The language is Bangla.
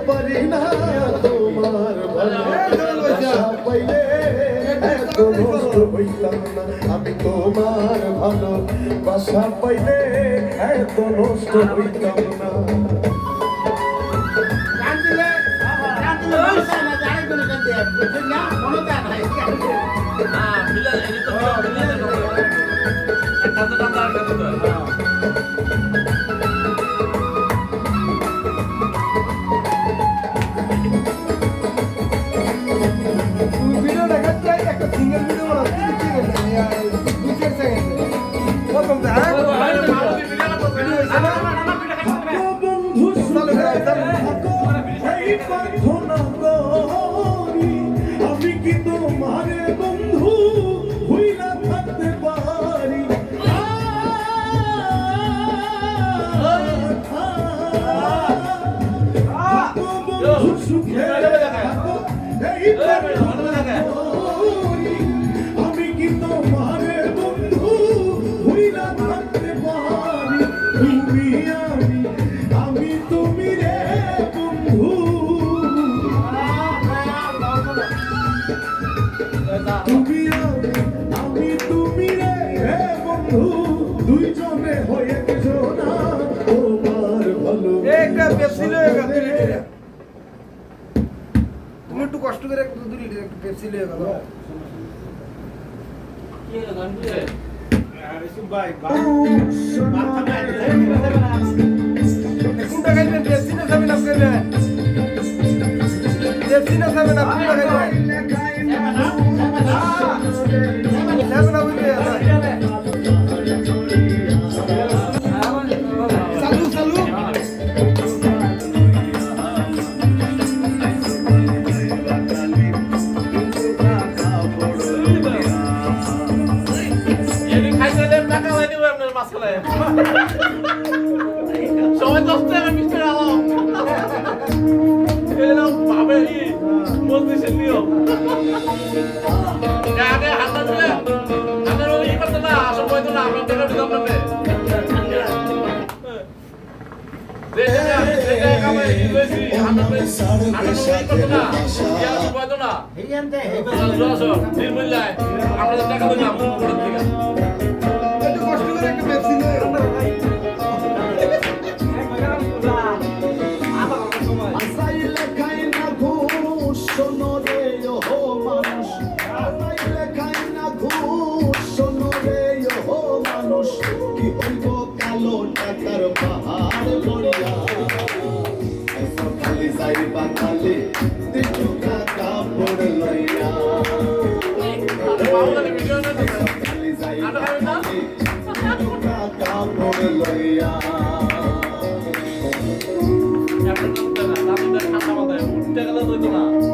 পারি না তোমার ভালোবাসা পাইলে এত নষ্ট হইতাম না আমি তোমার ভালোবাসা পাইলে এত নষ্ট হইতাম না আমি কি তোমার বন্ধু হইলা থাকতে পারি বন্ধু সুখে আমি কি তোমার বন্ধু হইলা থাকতে পারি তুমি আমি তুমি রে বন্ধু তুমি আমি তুমি রে বন্ধু দুইজনে হয়ে গেছো না তোমার ভালো তুমি একটু কষ্ট করে একটু দূরে একটু পেপসি লিয়ে গেল কোনটা খাইবেন পেপসি না খাবেন আপনি পেপসি না খাবেন আপনি কোনটা খাইবেন সবাই 10 টাকা মিস্টার আলাম এরকম ভাবে কি বলতেছেন নিও আগে হাতটা দিলে আমার ওই করতে না আসল বইতো না আমরা টাকা দিতাম না দেখে কামাই দিয়েছি আমরা করতে না ইয়া বইতো না এইখানতে আসো নির্মূল্যায় আমরা টাকা দিলাম উপর থেকে একটু কষ্ট করে একটু পেপসি লিয়ে কালো টাকার পাহাড় বড়িয়া সকালে যাই বাঙালি দিচুকা কাপড় লইয়া সকালে যাই বাঙালি দিচুকা কাপড় লইয়া এখন তো না দাদা ঠান্ডা মাথায় উঠতে গেলে তো না